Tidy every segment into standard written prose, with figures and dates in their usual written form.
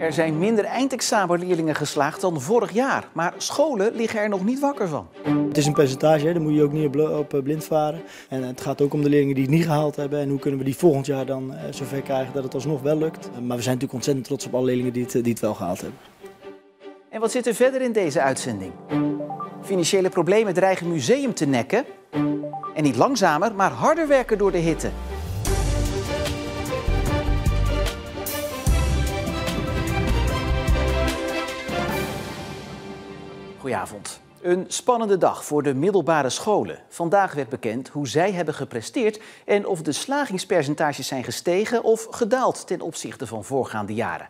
Er zijn minder eindexamenleerlingen geslaagd dan vorig jaar. Maar scholen liggen er nog niet wakker van. Het is een percentage, hè. Daar moet je ook niet op blind varen. En het gaat ook om de leerlingen die het niet gehaald hebben. En hoe kunnen we die volgend jaar dan zover krijgen dat het alsnog wel lukt. Maar we zijn natuurlijk ontzettend trots op alle leerlingen die het wel gehaald hebben. En wat zit er verder in deze uitzending? Financiële problemen dreigen museum te nekken. En niet langzamer, maar harder werken door de hitte. Goedenavond. Een spannende dag voor de middelbare scholen. Vandaag werd bekend hoe zij hebben gepresteerd en of de slagingspercentages zijn gestegen of gedaald ten opzichte van voorgaande jaren.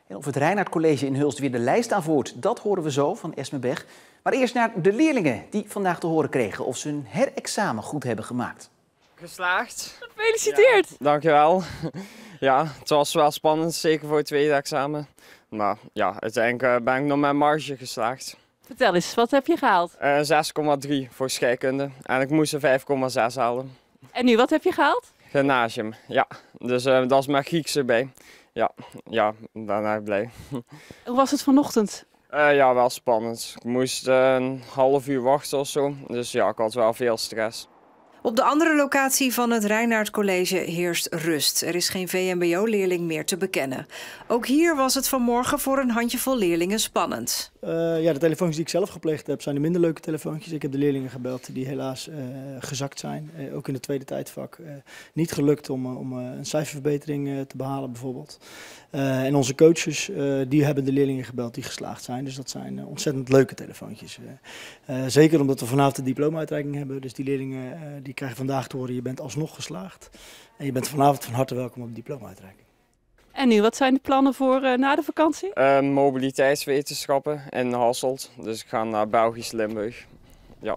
En of het Reinhard College in Hulst weer de lijst aanvoert, dat horen we zo van Esme Bech. Maar eerst naar de leerlingen die vandaag te horen kregen of ze hun herexamen goed hebben gemaakt. Geslaagd. Gefeliciteerd! Ja, dankjewel. Ja, het was wel spannend, zeker voor het tweede examen. Maar ja, uiteindelijk ben ik nog met marge geslaagd. Vertel eens, wat heb je gehaald? 6,3 voor scheikunde en ik moest een 5,6 halen. En nu, wat heb je gehaald? Gymnasium, ja. Dus dat is met Grieks erbij. Ja, ik ben erg blij. Hoe was het vanochtend? Ja, wel spannend. Ik moest een half uur wachten of zo. Dus ja, ik had wel veel stress. Op de andere locatie van het Reinhard College heerst rust. Er is geen VMBO-leerling meer te bekennen. Ook hier was het vanmorgen voor een handjevol leerlingen spannend. Ja, de telefoons die ik zelf gepleegd heb zijn de minder leuke telefoontjes. Ik heb de leerlingen gebeld die helaas gezakt zijn. Ook in het tweede tijdvak. Niet gelukt om een cijferverbetering te behalen bijvoorbeeld. En onze coaches die hebben de leerlingen gebeld die geslaagd zijn. Dus dat zijn ontzettend leuke telefoontjes. Zeker omdat we vanavond de diploma-uitreiking hebben. Dus die leerlingen die krijgen vandaag te horen, je bent alsnog geslaagd. En je bent vanavond van harte welkom op de diploma-uitreiking. En nu, wat zijn de plannen voor na de vakantie? Mobiliteitswetenschappen in Hasselt. Dus ik ga naar Belgisch Limburg. Ja.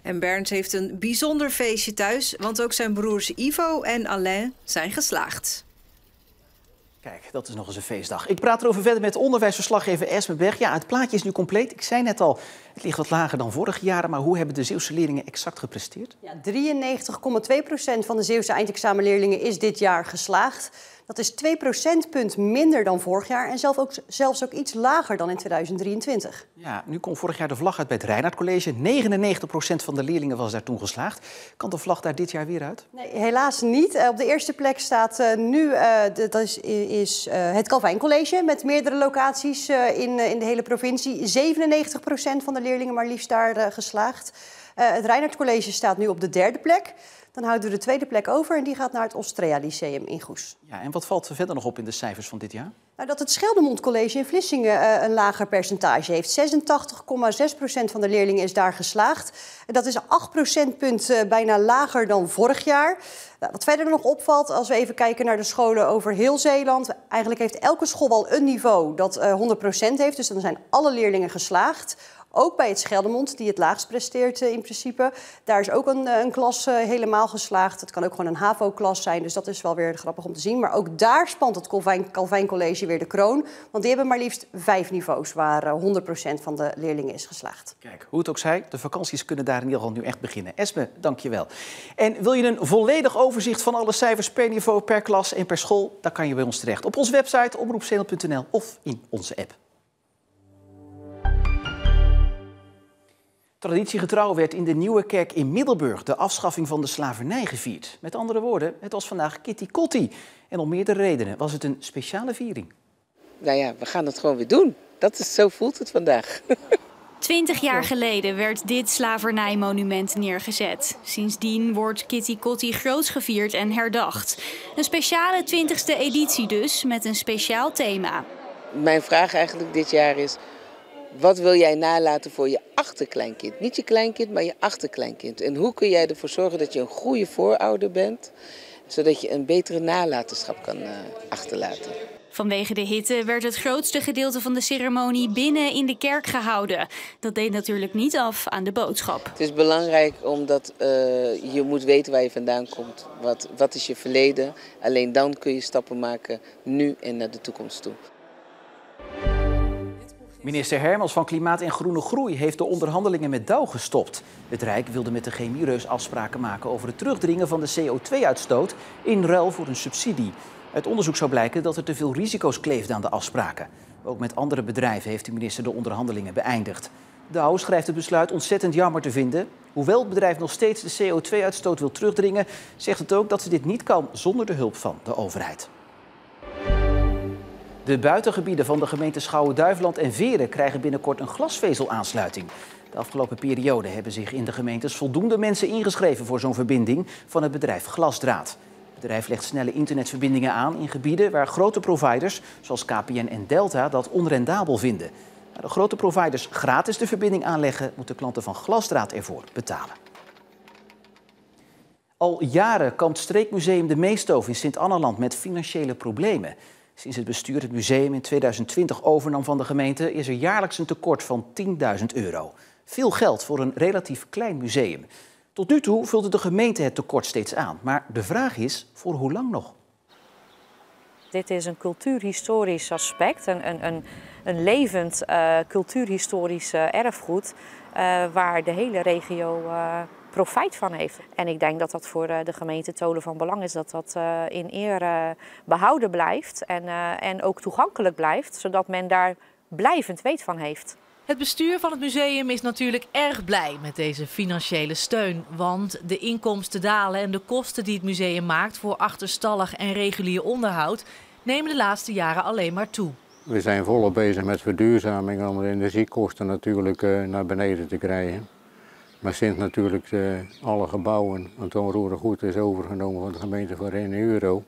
En Bernd heeft een bijzonder feestje thuis, want ook zijn broers Ivo en Alain zijn geslaagd. Kijk, dat is nog eens een feestdag. Ik praat erover verder met onderwijsverslaggever Esme Bech. Ja, het plaatje is nu compleet. Ik zei net al, het ligt wat lager dan vorige jaren. Maar hoe hebben de Zeeuwse leerlingen exact gepresteerd? Ja, 93,2% van de Zeeuwse eindexamenleerlingen is dit jaar geslaagd. Dat is 2 procentpunt minder dan vorig jaar en zelfs ook iets lager dan in 2023. Ja, nu komt vorig jaar de vlag uit bij het Reinhard College. 99% van de leerlingen was daar toen geslaagd. Kan de vlag daar dit jaar weer uit? Nee, helaas niet. Op de eerste plek staat nu het Calvijn College met meerdere locaties in de hele provincie. 97% van de leerlingen maar liefst daar geslaagd. Het Reinhard College staat nu op de derde plek. Dan houden we de tweede plek over en die gaat naar het Ostrea Lyceum in Goes. Ja, en wat valt er verder nog op in de cijfers van dit jaar? Nou, dat het Scheldemond College in Vlissingen een lager percentage heeft. 86,6% van de leerlingen is daar geslaagd. Dat is 8 procentpunt bijna lager dan vorig jaar. Nou, wat verder nog opvalt, als we even kijken naar de scholen over heel Zeeland. Eigenlijk heeft elke school wel een niveau dat 100% heeft. Dus dan zijn alle leerlingen geslaagd. Ook bij het Scheldemond, die het laagst presteert in principe. Daar is ook een klas helemaal geslaagd. Het kan ook gewoon een HAVO-klas zijn, dus dat is wel weer grappig om te zien. Maar ook daar spant het Calvijn College weer de kroon. Want die hebben maar liefst 5 niveaus waar 100% van de leerlingen is geslaagd. Kijk, hoe het ook zij, de vakanties kunnen daar in ieder geval nu echt beginnen. Esme, dank je wel. En wil je een volledig overzicht van alle cijfers per niveau, per klas en per school? Dan kan je bij ons terecht op onze website omroepzeeland.nl of in onze app. Traditiegetrouw werd in de Nieuwe Kerk in Middelburg de afschaffing van de slavernij gevierd. Met andere woorden, het was vandaag Kitty Kotti. En om meerdere redenen was het een speciale viering. Nou ja, we gaan het gewoon weer doen. Zo voelt het vandaag. 20 jaar geleden werd dit slavernijmonument neergezet. Sindsdien wordt Kitty Kotti groots gevierd en herdacht. Een speciale 20e editie dus, met een speciaal thema. Mijn vraag eigenlijk dit jaar is: wat wil jij nalaten voor je achterkleinkind? Niet je kleinkind, maar je achterkleinkind. En hoe kun jij ervoor zorgen dat je een goede voorouder bent, zodat je een betere nalatenschap kan achterlaten? Vanwege de hitte werd het grootste gedeelte van de ceremonie binnen in de kerk gehouden. Dat deed natuurlijk niet af aan de boodschap. Het is belangrijk omdat je moet weten waar je vandaan komt. Wat is je verleden? Alleen dan kun je stappen maken nu en naar de toekomst toe. Minister Hermans van Klimaat en Groene Groei heeft de onderhandelingen met Dow gestopt. Het Rijk wilde met de chemiereus afspraken maken over het terugdringen van de CO2-uitstoot in ruil voor een subsidie. Uit onderzoek zou blijken dat er te veel risico's kleefden aan de afspraken. Ook met andere bedrijven heeft de minister de onderhandelingen beëindigd. Douw schrijft het besluit ontzettend jammer te vinden. Hoewel het bedrijf nog steeds de CO2-uitstoot wil terugdringen, zegt het ook dat ze dit niet kan zonder de hulp van de overheid. De buitengebieden van de gemeenten Schouwen-Duiveland en Veren krijgen binnenkort een glasvezelaansluiting. De afgelopen periode hebben zich in de gemeentes voldoende mensen ingeschreven voor zo'n verbinding van het bedrijf Glasdraad. Het bedrijf legt snelle internetverbindingen aan in gebieden waar grote providers, zoals KPN en Delta, dat onrendabel vinden. Waar de grote providers gratis de verbinding aanleggen, moeten klanten van Glasdraad ervoor betalen. Al jaren kampt Streekmuseum De Meestoof in Sint-Annaland met financiële problemen. Sinds het bestuur het museum in 2020 overnam van de gemeente is er jaarlijks een tekort van €10.000. Veel geld voor een relatief klein museum. Tot nu toe vulde de gemeente het tekort steeds aan. Maar de vraag is, voor hoe lang nog? Dit is een cultuurhistorisch aspect, een levend cultuurhistorisch erfgoed waar de hele regio profijt van heeft. En ik denk dat dat voor de gemeente Tolen van belang is, dat dat in eer behouden blijft en ook toegankelijk blijft, zodat men daar blijvend weet van heeft. Het bestuur van het museum is natuurlijk erg blij met deze financiële steun. Want de inkomsten dalen en de kosten die het museum maakt voor achterstallig en regulier onderhoud nemen de laatste jaren alleen maar toe. We zijn volop bezig met verduurzaming om de energiekosten natuurlijk naar beneden te krijgen. Maar sinds natuurlijk alle gebouwen, het onroerend goed is overgenomen van de gemeente voor €1,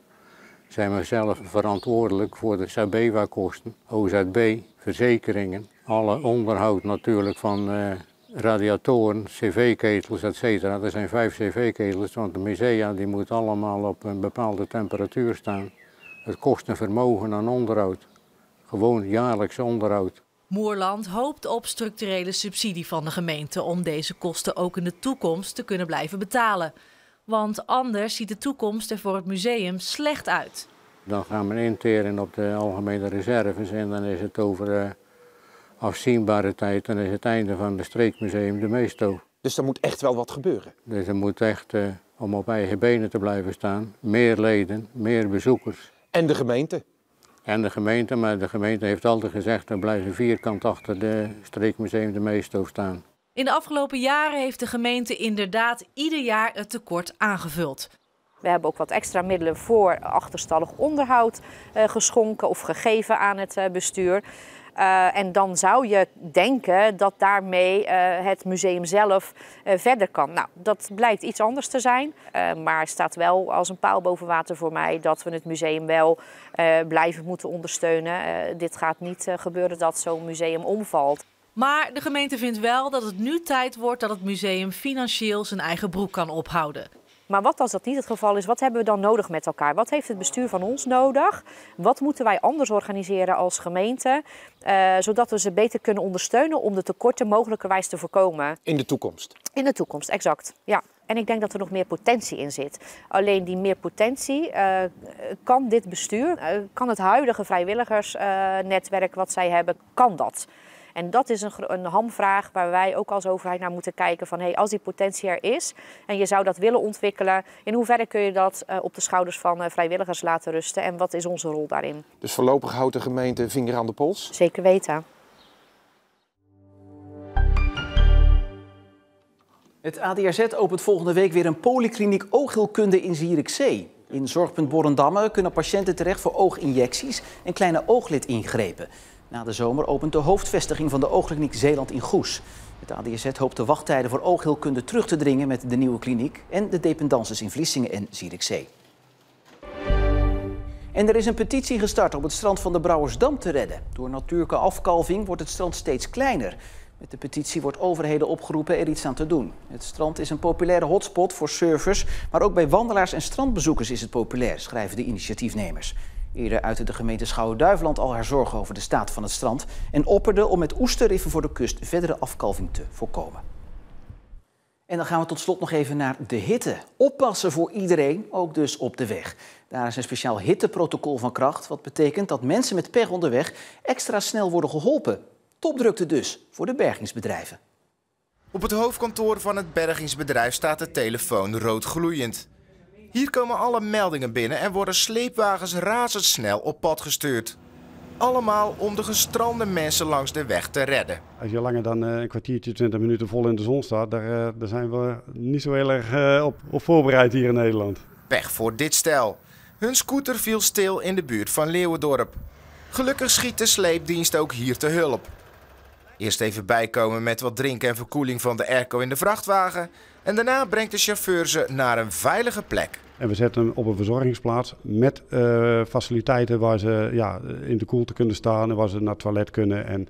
zijn we zelf verantwoordelijk voor de SABEWA-kosten, OZB, verzekeringen, alle onderhoud natuurlijk van radiatoren, cv-ketels, etc. Er zijn 5 cv-ketels, want de musea die moeten allemaal op een bepaalde temperatuur staan. Het kost een vermogen aan onderhoud, gewoon jaarlijks onderhoud. Moerland hoopt op structurele subsidie van de gemeente om deze kosten ook in de toekomst te kunnen blijven betalen. Want anders ziet de toekomst er voor het museum slecht uit. Dan gaan we interen op de algemene reserves en dan is het over afzienbare tijd, dan is het einde van het Streekmuseum De Meestoof. Dus er moet echt wel wat gebeuren? Dus er moet echt, om op eigen benen te blijven staan, meer leden, meer bezoekers. En de gemeente? En de gemeente, maar de gemeente heeft altijd gezegd, we blijven vierkant achter de Streekmuseum De Meestoof staan. In de afgelopen jaren heeft de gemeente inderdaad ieder jaar het tekort aangevuld. We hebben ook wat extra middelen voor achterstallig onderhoud geschonken of gegeven aan het bestuur. En dan zou je denken dat daarmee het museum zelf verder kan. Nou, dat blijkt iets anders te zijn. Maar staat wel als een paal boven water voor mij dat we het museum wel blijven moeten ondersteunen. Dit gaat niet gebeuren dat zo'n museum omvalt. Maar de gemeente vindt wel dat het nu tijd wordt dat het museum financieel zijn eigen broek kan ophouden. Maar wat als dat niet het geval is, wat hebben we dan nodig met elkaar? Wat heeft het bestuur van ons nodig? Wat moeten wij anders organiseren als gemeente? Zodat we ze beter kunnen ondersteunen om de tekorten mogelijkerwijs te voorkomen. In de toekomst? In de toekomst, exact. Ja. En ik denk dat er nog meer potentie in zit. Alleen die meer potentie kan dit bestuur, kan het huidige vrijwilligersnetwerk wat zij hebben, kan dat? En dat is een hamvraag waar wij ook als overheid naar moeten kijken van hey, als die potentie er is en je zou dat willen ontwikkelen, in hoeverre kun je dat op de schouders van vrijwilligers laten rusten en wat is onze rol daarin? Dus voorlopig houdt de gemeente vinger aan de pols? Zeker weten. Het ADRZ opent volgende week weer een polykliniek oogheelkunde in Zierikzee. In Zorgpunt Borrendamme kunnen patiënten terecht voor ooginjecties en kleine ooglidingrepen. Na de zomer opent de hoofdvestiging van de oogkliniek Zeeland in Goes. Het ADRZ hoopt de wachttijden voor oogheelkunde terug te dringen met de nieuwe kliniek en de dependances in Vlissingen en Zierikzee. En er is een petitie gestart om het strand van de Brouwersdam te redden. Door natuurlijke afkalving wordt het strand steeds kleiner. Met de petitie wordt overheden opgeroepen er iets aan te doen. Het strand is een populaire hotspot voor surfers, maar ook bij wandelaars en strandbezoekers is het populair, schrijven de initiatiefnemers. Eerder uitte de gemeente Schouwen-Duiveland al haar zorgen over de staat van het strand en opperde om met oesterriffen voor de kust verdere afkalving te voorkomen. En dan gaan we tot slot nog even naar de hitte. Oppassen voor iedereen, ook dus op de weg. Daar is een speciaal hitteprotocol van kracht, wat betekent dat mensen met pech onderweg extra snel worden geholpen. Topdrukte dus voor de bergingsbedrijven. Op het hoofdkantoor van het bergingsbedrijf staat de telefoon rood gloeiend. Hier komen alle meldingen binnen en worden sleepwagens razendsnel op pad gestuurd. Allemaal om de gestrande mensen langs de weg te redden. Als je langer dan een kwartiertje, 20 minuten vol in de zon staat, daar zijn we niet zo heel erg op voorbereid hier in Nederland. Pech voor dit stel. Hun scooter viel stil in de buurt van Leeuwendorp. Gelukkig schiet de sleepdienst ook hier te hulp. Eerst even bijkomen met wat drinken en verkoeling van de airco in de vrachtwagen. En daarna brengt de chauffeur ze naar een veilige plek. En we zetten hem op een verzorgingsplaats met faciliteiten waar ze in de koelte kunnen staan en waar ze naar het toilet kunnen. En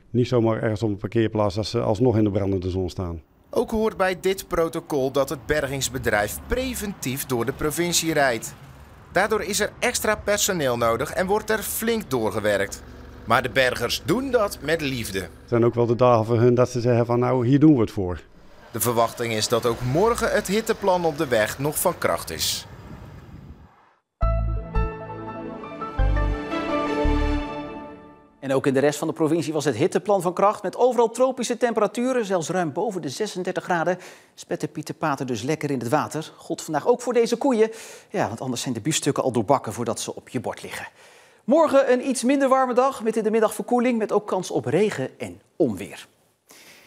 niet zomaar ergens op een parkeerplaats als ze alsnog in de brandende zon staan. Ook hoort bij dit protocol dat het bergingsbedrijf preventief door de provincie rijdt. Daardoor is er extra personeel nodig en wordt er flink doorgewerkt. Maar de bergers doen dat met liefde. Het zijn ook wel de dagen voor hun dat ze zeggen van nou, hier doen we het voor. De verwachting is dat ook morgen het hitteplan op de weg nog van kracht is. En ook in de rest van de provincie was het hitteplan van kracht. Met overal tropische temperaturen, zelfs ruim boven de 36 graden. Spette Pieter Pater dus lekker in het water. God vandaag ook voor deze koeien. Ja, want anders zijn de biefstukken al doorbakken voordat ze op je bord liggen. Morgen een iets minder warme dag met in de middag verkoeling. Met ook kans op regen en onweer.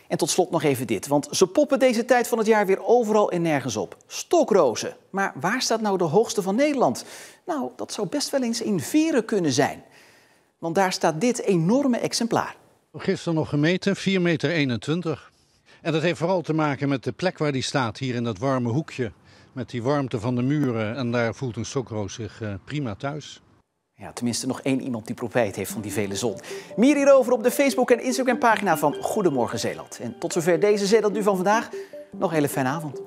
En tot slot nog even dit, want ze poppen deze tijd van het jaar weer overal en nergens op. Stokrozen. Maar waar staat nou de hoogste van Nederland? Nou, dat zou best wel eens in Veren kunnen zijn. Want daar staat dit enorme exemplaar. Gisteren nog gemeten, 4,21 meter. En dat heeft vooral te maken met de plek waar die staat, hier in dat warme hoekje. Met die warmte van de muren en daar voelt een stokroos zich prima thuis. Ja, tenminste nog één iemand die profijt heeft van die vele zon. Meer hierover op de Facebook- en Instagram-pagina van Goedemorgen Zeeland. En tot zover deze Zeeland nu van vandaag. Nog een hele fijne avond.